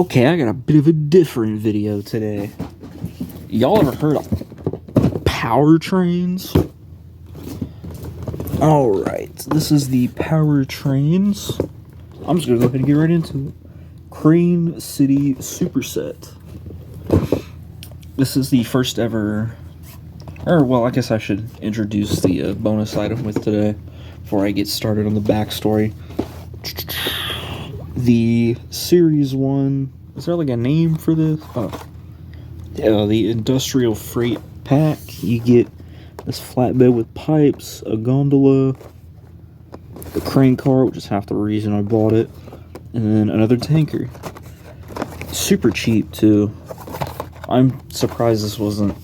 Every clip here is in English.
Okay, I got a bit of a different video today. Y'all ever heard of powertrains? Alright, this is the powertrains. I'm just gonna go ahead and get right into it. Crane City Superset. This is the first ever, or well, I guess I should introduce the bonus item with today before I get started on the backstory. The Series 1, is there like a name for this? The Industrial Freight Pack. You get this flatbed with pipes, a gondola, the crane car, which is half the reason I bought it, and then another tanker. Super cheap too. I'm surprised this wasn't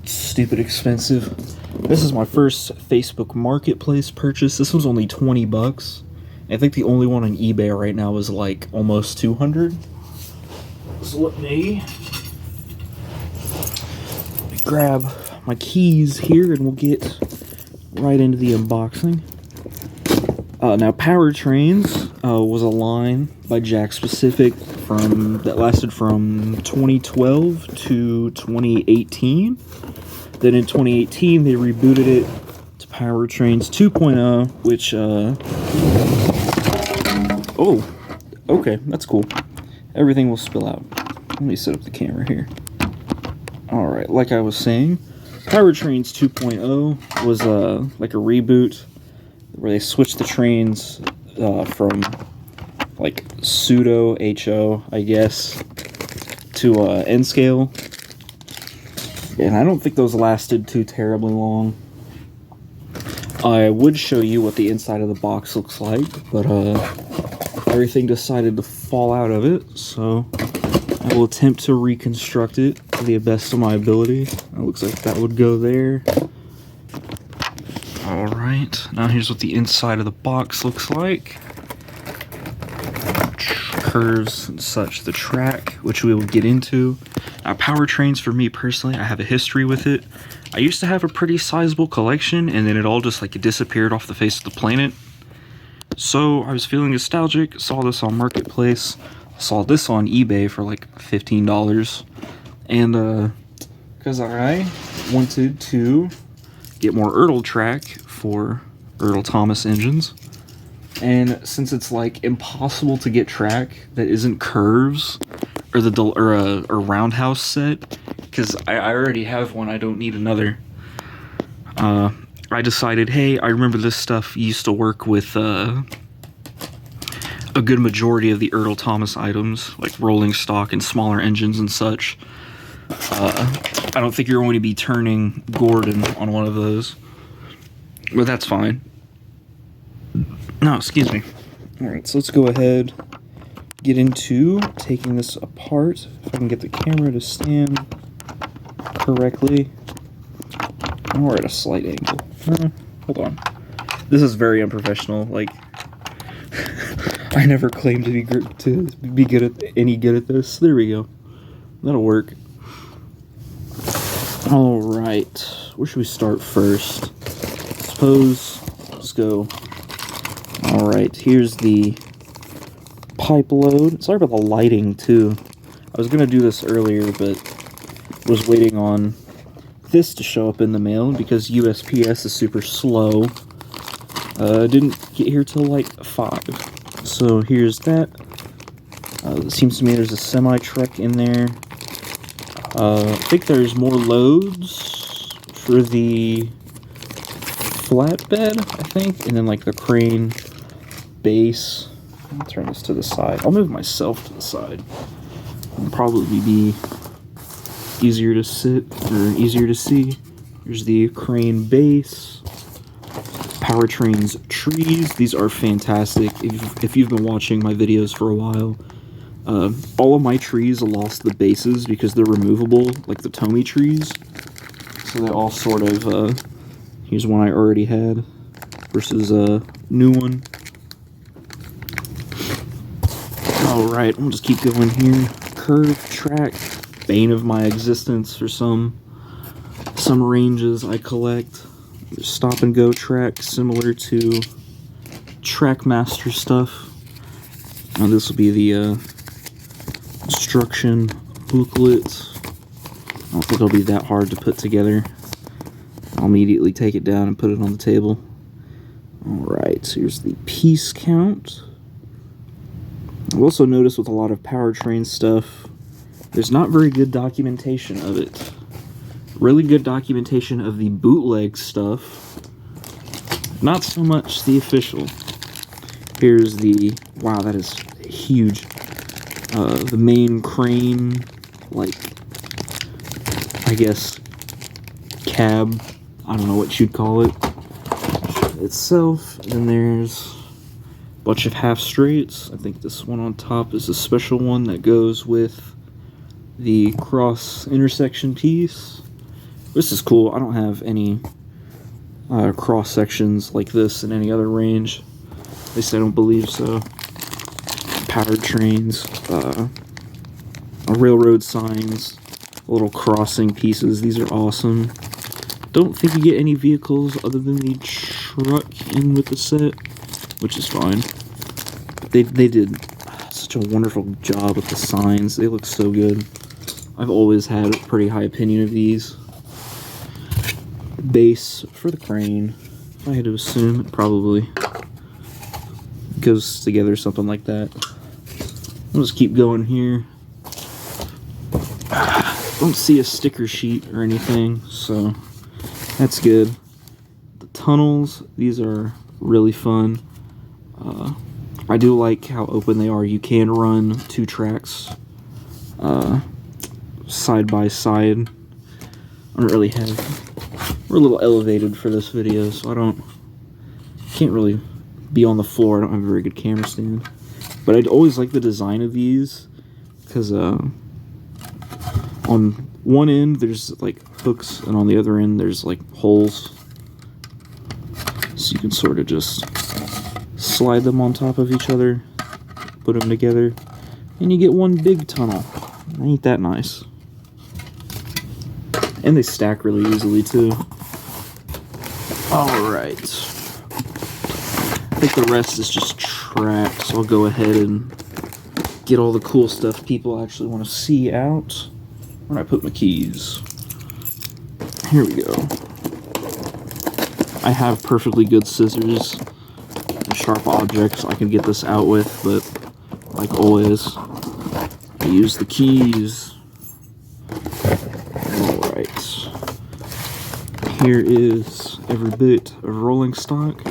stupid expensive. This is my first Facebook Marketplace purchase. This was only 20 bucks. I think the only one on eBay right now is like almost 200. So let me grab my keys here and we'll get right into the unboxing. Now, Powertrains was a line by Jakks Pacific that lasted from 2012 to 2018. Then in 2018, they rebooted it to Powertrains 2.0, which, oh, okay, that's cool. Everything will spill out. Let me set up the camera here. Alright, like I was saying, Powertrains 2.0 was like a reboot where they switched the trains from like pseudo HO, I guess, to N-scale. And I don't think those lasted too terribly long. I would show you what the inside of the box looks like, but everything decided to fall out of it, so I will attempt to reconstruct it to the best of my ability. It looks like that would go there. Alright, now here's what the inside of the box looks like. Curves and such, the track, which we will get into. Now, Powertrains, for me personally, I have a history with it. I used to have a pretty sizable collection, and then it all just like disappeared off the face of the planet. So I was feeling nostalgic, saw this on Marketplace, saw this on eBay for like $15, and because I wanted to get more Ertl track for Ertl Thomas engines, and since it's like impossible to get track that isn't curves or a roundhouse set, because I already have one, I don't need another. I decided, hey, I remember this stuff used to work with a good majority of the Ertl Thomas items, like rolling stock and smaller engines and such. I don't think you're going to be turning Gordon on one of those, but that's fine. No, excuse me. Alright, so let's go ahead, get into taking this apart. If I can get the camera to stand correctly. We're at a slight angle. Hold on. This is very unprofessional. Like, I never claimed to be good at any good at this. There we go. That'll work. All right. Where should we start first? Suppose let's go. All right. Here's the pipe load. Sorry about the lighting too. I was gonna do this earlier, but was waiting on this to show up in the mail because USPS is super slow. Didn't get here till like 5. So here's that. It seems to me there's a semi-truck in there. I think there's more loads for the flatbed, I think, and then like the crane base. I'll turn this to the side. I'll move myself to the side. It'll probably be easier to sit, or easier to see. Here's the crane base. Powertrains trees. These are fantastic. If you've been watching my videos for a while, all of my trees lost the bases because they're removable, like the Tomy trees. So they all sort of, here's one I already had versus a new one. Alright, we'll just keep going here. Curve track, bane of my existence for some ranges I collect. Stop and go track, similar to Trackmaster stuff. Now this will be the instruction booklet. I don't think it'll be that hard to put together. I'll immediately take it down and put it on the table. Alright, so here's the piece count. I've also noticed with a lot of powertrain stuff, there's not very good documentation of it. Really good documentation of the bootleg stuff, not so much the official. Here's the, wow, that is huge. The main crane, like, I guess, cab, I don't know what you'd call it, itself. And then there's a bunch of half straights. I think this one on top is a special one that goes with the cross intersection piece. This is cool. I don't have any cross sections like this in any other range. At least I don't believe so. Powertrains, railroad signs, little crossing pieces. These are awesome. Don't think you get any vehicles other than the truck in with the set, which is fine. They did such a wonderful job with the signs. They look so good. I've always had a pretty high opinion of these. Base for the crane. If I had to assume, it probably goes together something like that. I'll just keep going here. Don't see a sticker sheet or anything, so that's good. The tunnels, these are really fun. I do like how open they are. You can run two tracks side by side. I don't really have, we're a little elevated for this video, so can't really be on the floor. I don't have a very good camera stand. But I'd always like the design of these, because on one end there's like hooks, and on the other end there's like holes. So you can sort of just slide them on top of each other, put them together, and you get one big tunnel. Ain't that nice? And they stack really easily too. Alright. I think the rest is just track, so I'll go ahead and get all the cool stuff people actually want to see out. Where do I put my keys? Here we go. I have perfectly good scissors and sharp objects I can get this out with, but like always, I use the keys. Alright. Here is every bit of rolling stock.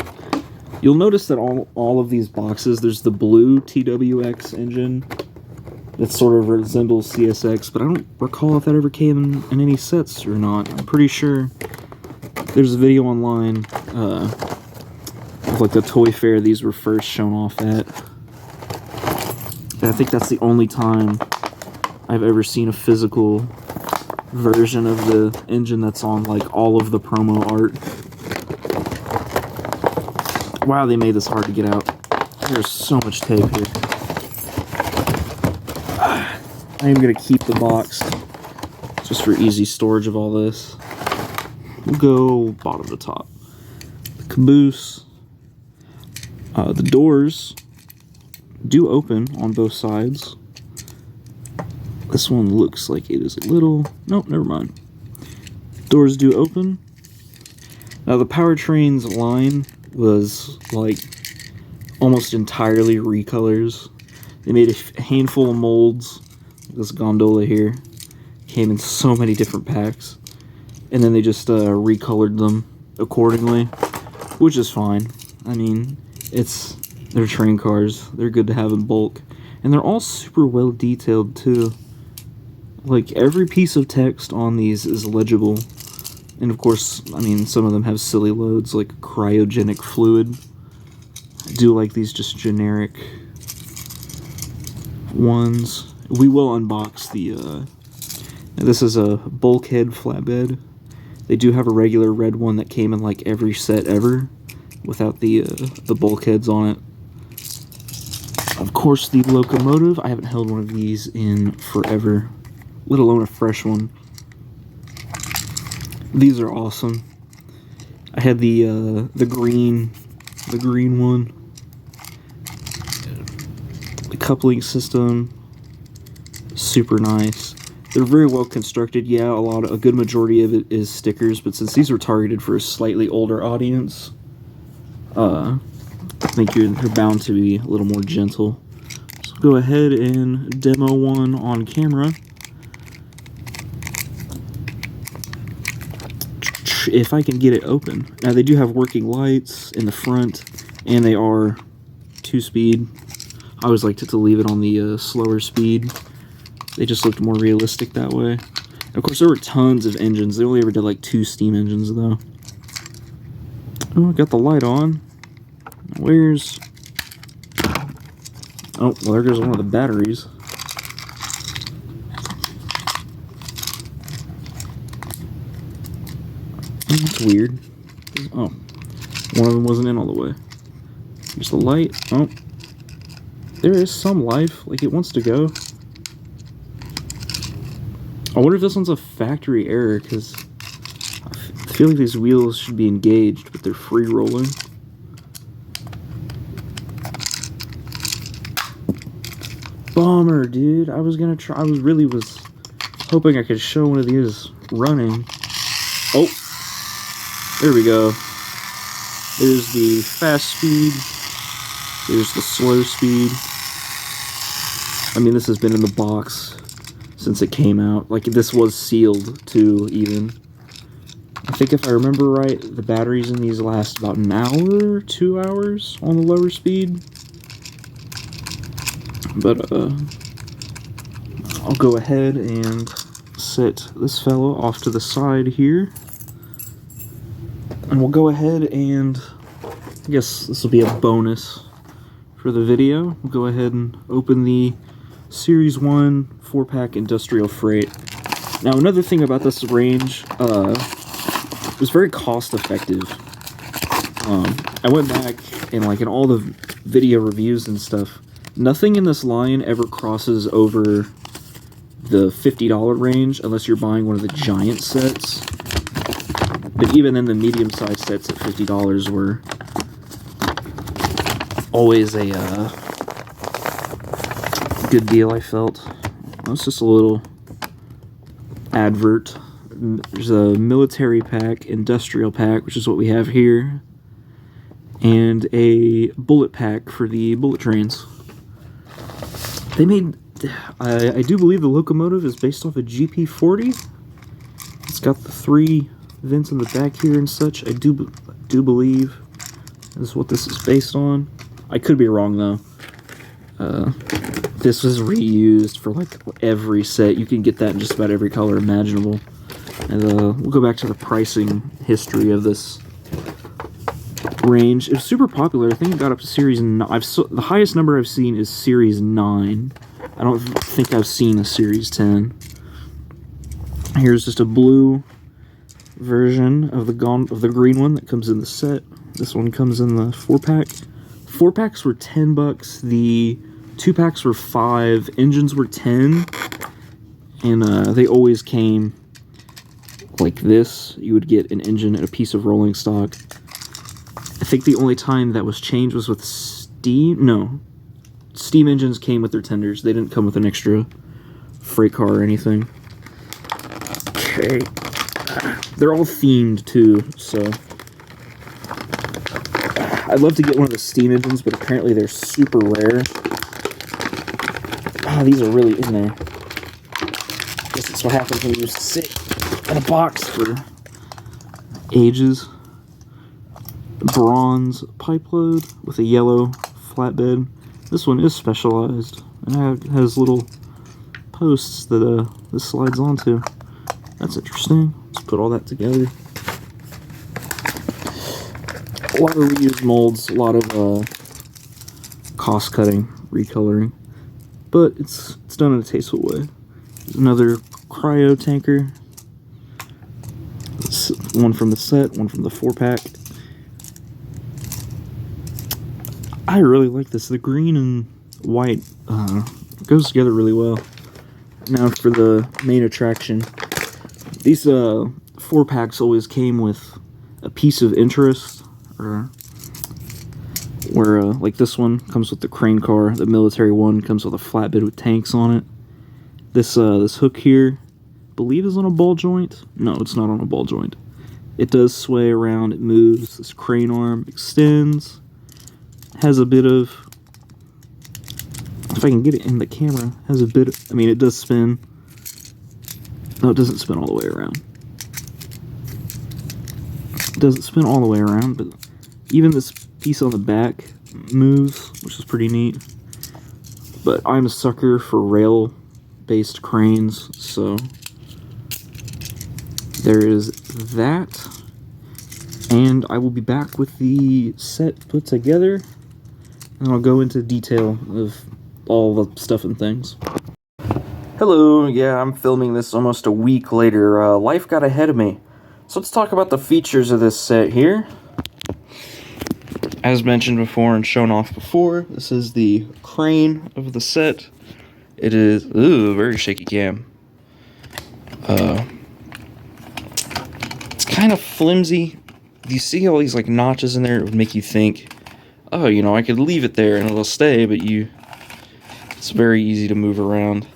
You'll notice that all of these boxes, there's the blue TWX engine that sort of resembles CSX, but I don't recall if that ever came in any sets or not. I'm pretty sure there's a video online of like the toy fair these were first shown off at. And I think that's the only time I've ever seen a physical version of the engine that's on like all of the promo art. Wow, they made this hard to get out. There's so much tape here. I am going to keep the box just for easy storage of all this. We'll go bottom to top. The caboose. The doors do open on both sides. This one looks like it is a little... Nope, never mind. Doors do open. Now the powertrain's line was like almost entirely recolors. They made a handful of molds. This gondola here came in so many different packs, and then they just recolored them accordingly, which is fine. I mean, they're train cars. They're good to have in bulk, and they're all super well detailed too. Like every piece of text on these is legible. And of course, I mean, some of them have silly loads like cryogenic fluid. I do like these just generic ones. We will unbox the, this is a bulkhead flatbed. They do have a regular red one that came in like every set ever, without the bulkheads on it. Of course, the locomotive. I haven't held one of these in forever, let alone a fresh one. These are awesome. I had the green one. The coupling system. Super nice. They're very well constructed. Yeah, a good majority of it is stickers, but since these are targeted for a slightly older audience, I think you're bound to be a little more gentle. So go ahead and demo one on camera. If I can get it open. Now they do have working lights in the front, and they are 2-speed. I always liked it to leave it on the slower speed. They just looked more realistic that way. And of course, there were tons of engines. They only ever did like 2 steam engines, though. Oh, I got the light on. Where's... Oh, well, there goes one of the batteries. That's weird. Oh, one of them wasn't in all the way. There's the light. Oh, there is some life. Like, it wants to go. I wonder if this one's a factory error, because I feel like these wheels should be engaged, but they're free rolling. Bummer, dude. I was gonna try. I was hoping I could show one of these running. Oh, there we go. There's the fast speed. There's the slow speed. I mean, this has been in the box since it came out. Like, this was sealed too, even. I think if I remember right, the batteries in these last about an hour, 2 hours on the lower speed. But, I'll go ahead and set this fellow off to the side here. And we'll go ahead and, I guess this will be a bonus for the video. We'll go ahead and open the Series 1 4-pack Industrial Freight. Now, another thing about this range, it was very cost-effective. I went back and, like, in all the video reviews and stuff, nothing in this line ever crosses over the $50 range unless you're buying one of the giant sets. But even then, the medium-sized sets at $50 were always a good deal, I felt. It's just a little advert. There's a military pack, industrial pack, which is what we have here, and a bullet pack for the bullet trains. They made, I do believe the locomotive is based off a GP40. It's got the 3 vents in the back here and such. I do believe this is what this is based on. I could be wrong, though. This was reused for, like, every set. You can get that in just about every color imaginable. And we'll go back to the pricing history of this range. It was super popular. I think it got up to Series 9. The highest number I've seen is Series 9. I don't think I've seen a Series 10. Here's just a blue version of the green one that comes in the set. This one comes in the 4-pack. 4-packs were $10. The 2-packs were $5. Engines were $10. And they always came like this. You would get an engine and a piece of rolling stock. I think the only time that was changed was with steam. No, steam engines came with their tenders. They didn't come with an extra freight car or anything. Okay, they're all themed too, so I'd love to get one of the steam engines, but apparently they're super rare. These are really in there. Guess that's what happens when you just sit in a box for ages. Bronze pipe load with a yellow flatbed. This one is specialized and it has little posts that this slides onto. That's interesting. Let's put all that together. A lot of reused molds, a lot of cost cutting, recoloring, but it's done in a tasteful way. There's another cryo tanker. One from the set, one from the 4-pack. I really like this. The green and white goes together really well. Now for the main attraction. These 4-packs always came with a piece of interest, or where like this one comes with the crane car. The military one comes with a flatbed with tanks on it. This hook here, I believe, is on a ball joint. No, it's not on a ball joint. It does sway around, it moves. This crane arm extends. Has a bit of, if I can get it in the camera, has a bit of, I mean, it does spin. No, it doesn't spin all the way around. It doesn't spin all the way around, but even this piece on the back moves, which is pretty neat. But I'm a sucker for rail-based cranes, so there is that. And I will be back with the set put together, and I'll go into detail of all the stuff and things. Hello, yeah, I'm filming this almost a week later. Life got ahead of me. So let's talk about the features of this set here. As mentioned before and shown off before, this is the crane of the set. It is, very shaky cam. It's kind of flimsy. You see all these like notches in there, it would make you think, oh, you know, I could leave it there and it'll stay, but it's very easy to move around.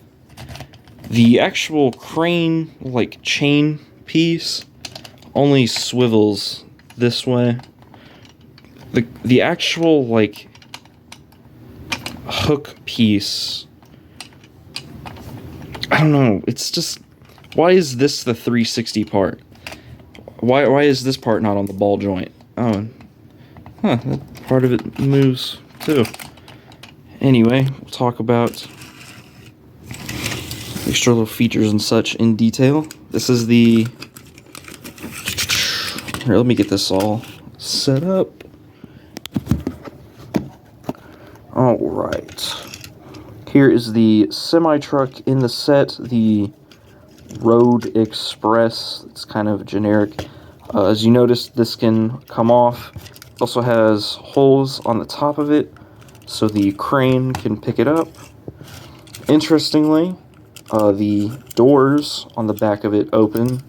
The actual crane, like, chain piece only swivels this way. The actual, like, hook piece, I don't know, it's just, why is this the 360 part? Why is this part not on the ball joint? Oh, that part of it moves too. Anyway, we'll talk about extra little features and such in detail. This is the... Here, let me get this all set up. Alright. Here is the semi-truck in the set, the Road Express. It's kind of generic. As you notice, this can come off. It also has holes on the top of it, so the crane can pick it up. Interestingly, the doors on the back of it open,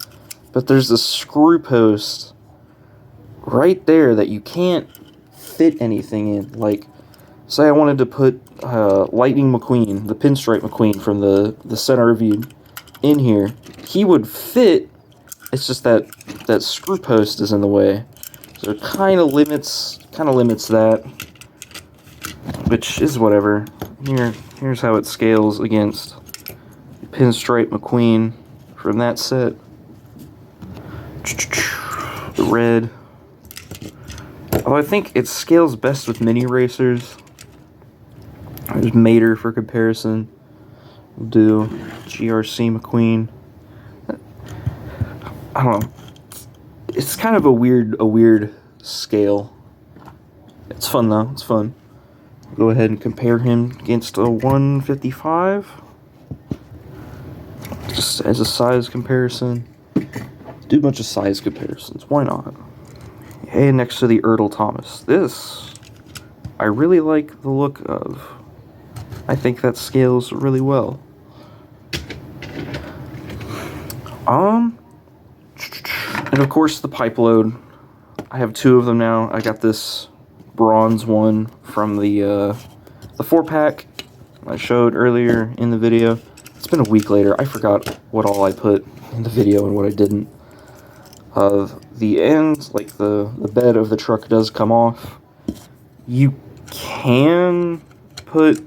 but there's a screw post right there that you can't fit anything in. Like, say I wanted to put Lightning McQueen, the Pinstripe McQueen from the center review, in here. He would fit, it's just that screw post is in the way. So it kind of limits that, which is whatever. Here's how it scales against Pinstripe McQueen from that set. The red. Although I think it scales best with mini racers. There's Mater for comparison. We'll do GRC McQueen. I don't know. It's kind of a weird scale. It's fun though. It's fun. Go ahead and compare him against a 155. Just as a size comparison. Do a bunch of size comparisons. Why not? And next to the Ertl Thomas. This, I really like the look of. I think that scales really well. And of course the pipe load. I have two of them now. I got this bronze one from the 4-pack I showed earlier in the video. It's been a week later. I forgot what all I put in the video and what I didn't. The end, like the bed of the truck does come off. You can put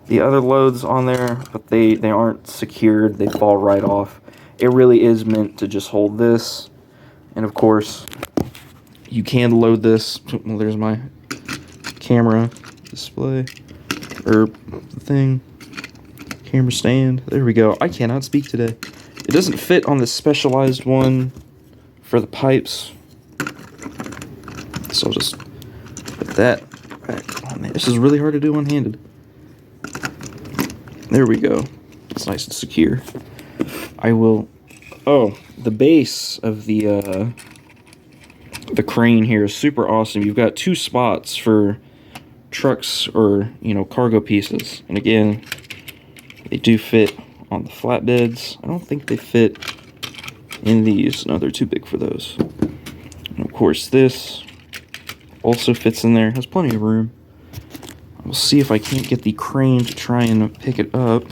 the other loads on there, but they aren't secured. They fall right off. It really is meant to just hold this. And of course, you can load this. Well, there's my camera display, or thing, camera stand. There we go. I cannot speak today. It doesn't fit on the specialized one for the pipes, so I'll just put that back on there. This is really hard to do one-handed. There we go. It's nice and secure. I will... Oh, the base of the crane here is super awesome. You've got two spots for trucks or, you know, cargo pieces. And again, they do fit on the flatbeds. I don't think they fit in these. No, they're too big for those. And of course, this also fits in there. Has plenty of room. We'll see if I can't get the crane to try and pick it up.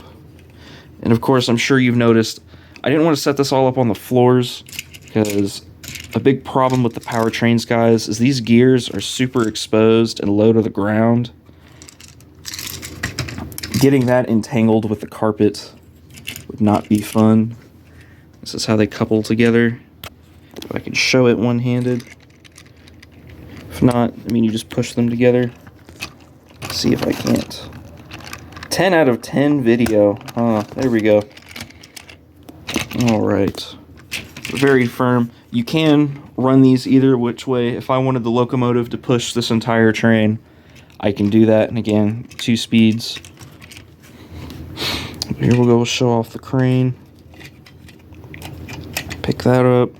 And of course, I'm sure you've noticed, I didn't want to set this all up on the floors, because a big problem with the powertrains, guys, is these gears are super exposed and low to the ground. Getting that entangled with the carpet would not be fun. This is how they couple together. If I can show it one-handed. If not, I mean, you just push them together. Let's see if I can't. 10 out of 10 video. There we go. Alright. Very firm. You can run these either which way. If I wanted the locomotive to push this entire train, I can do that. And again, 2 speeds. Here we'll go show off the crane. Pick that up.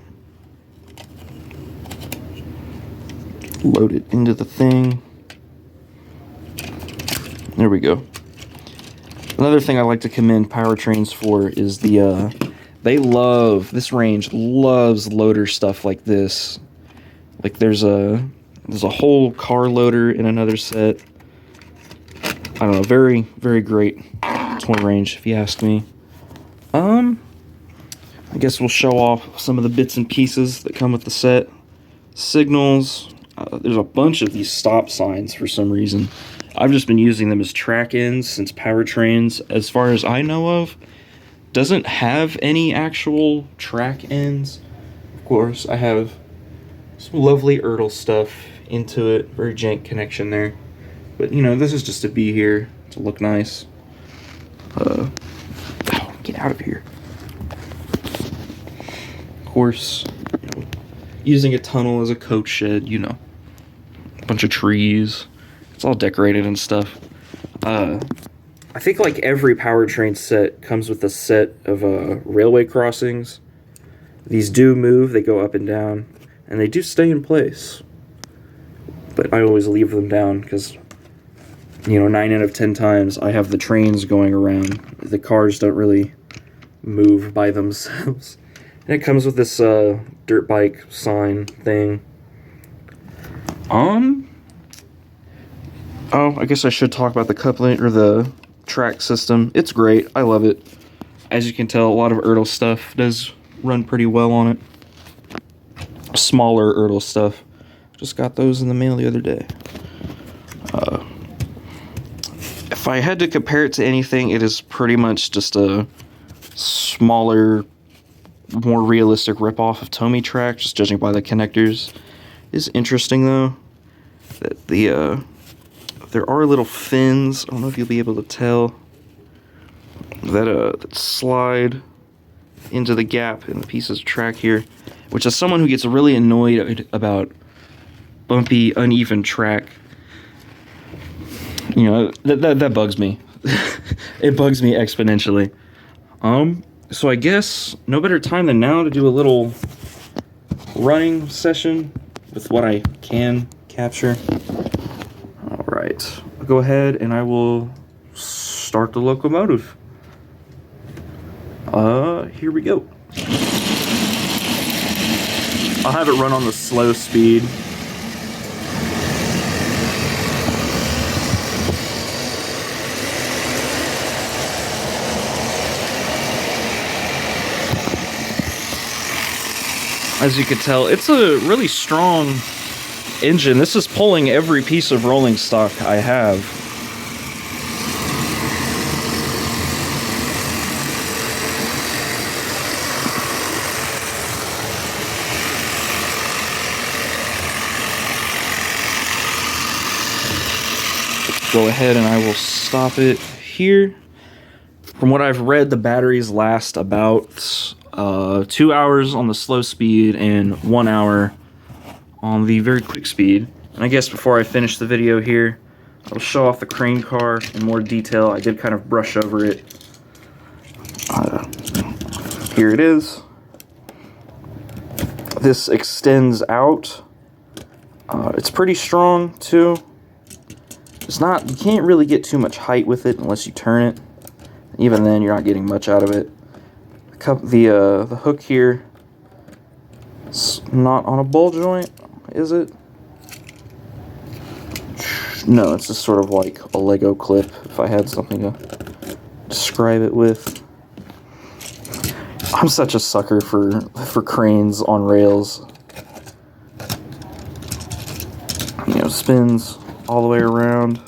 Load it into the thing. There we go. Another thing I like to commend powertrains for is this range loves loader stuff like this. Like there's a whole car loader in another set. I don't know, very, very great toy range if you ask me. I guess we'll show off some of the bits and pieces that come with the set. Signals. There's a bunch of these stop signs for some reason. I've just been using them as track ends since powertrains, as far as I know of, doesn't have any actual track ends. Of course, I have some lovely Ertl stuff into it. Very jank connection there. But, you know, this is just to be here, to look nice. Get out of here. Of course, you know, using a tunnel as a coach shed, you know. A bunch of trees. It's all decorated and stuff. I think like every powertrain set comes with a set of railway crossings. These do move, they go up and down, and they do stay in place. But I always leave them down because, you know, 9 out of 10 times I have the trains going around. The cars don't really move by themselves. And it comes with this dirt bike sign thing. Oh, I guess I should talk about the coupling or the track system. It's great. I love it. As you can tell, a lot of Ertl stuff does run pretty well on it. Smaller Ertl stuff. Just got those in the mail the other day. If I had to compare it to anything, it is pretty much just a smaller, more realistic ripoff of Tomy-Track, just judging by the connectors. It's interesting, though, that there are little fins, I don't know if you'll be able to tell, that slide into the gap in the pieces of track here, which as someone who gets really annoyed about bumpy, uneven track, you know, that bugs me. It bugs me exponentially. So I guess no better time than now to do a little running session with what I can capture. Alright, I'll go ahead and I will start the locomotive. Here we go. I'll have it run on the slow speed. As you can tell, it's a really strong engine. This is pulling every piece of rolling stock I have. Go ahead and I will stop it here. From what I've read, the batteries last about 2 hours on the slow speed and 1 hour on the very quick speed. And I guess before I finish the video here, I'll show off the crane car in more detail. I did kind of brush over it. Here it is. This extends out. It's pretty strong too. It's not, you can't really get too much height with it unless you turn it. Even then, you're not getting much out of it. The hook here, it's not on a ball joint, is it? No, it's just sort of like a Lego clip, if I had something to describe it with. I'm such a sucker for cranes on rails. You know, spins all the way around.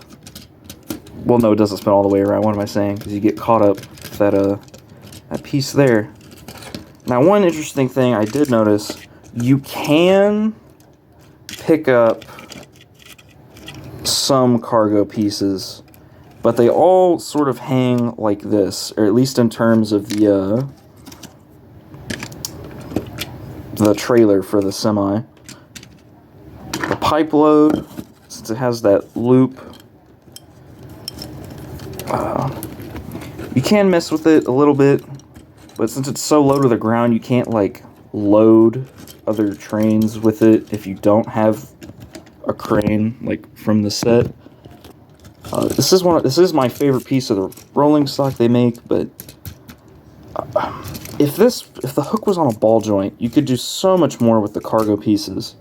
Well, no, it doesn't spin all the way around. What am I saying? Because you get caught up with that piece there. Now, one interesting thing I did notice, you can pick up some cargo pieces, but they all sort of hang like this, or at least in terms of the trailer for the semi. The pipe load, since it has that loop, you can mess with it a little bit, but since it's so low to the ground, you can't like load other trains with it if you don't have a crane like from the set. This is my favorite piece of the rolling stock they make, but if the hook was on a ball joint, you could do so much more with the cargo pieces.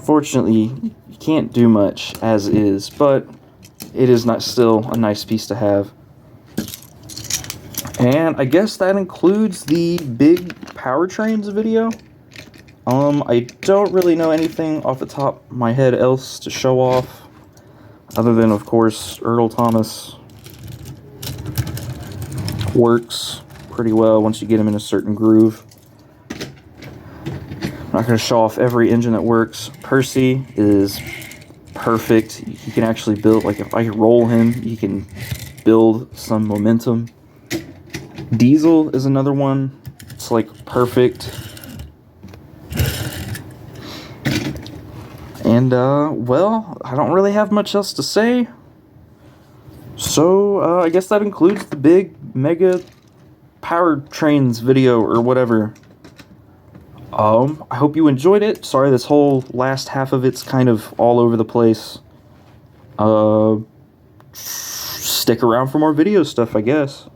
Fortunately, you can't do much as is, but it is not still a nice piece to have. And I guess that includes the big powertrains video. I don't really know anything off the top of my head else to show off, other than, of course, Earl Thomas works pretty well once you get him in a certain groove. I'm not going to show off every engine that works. Percy is perfect. He can actually build, like if I roll him, he can build some momentum. Diesel is another one. It's like perfect. And, well, I don't really have much else to say. So, I guess that includes the big mega powertrains video or whatever. I hope you enjoyed it. Sorry, this whole last half of it's kind of all over the place. Stick around for more video stuff, I guess.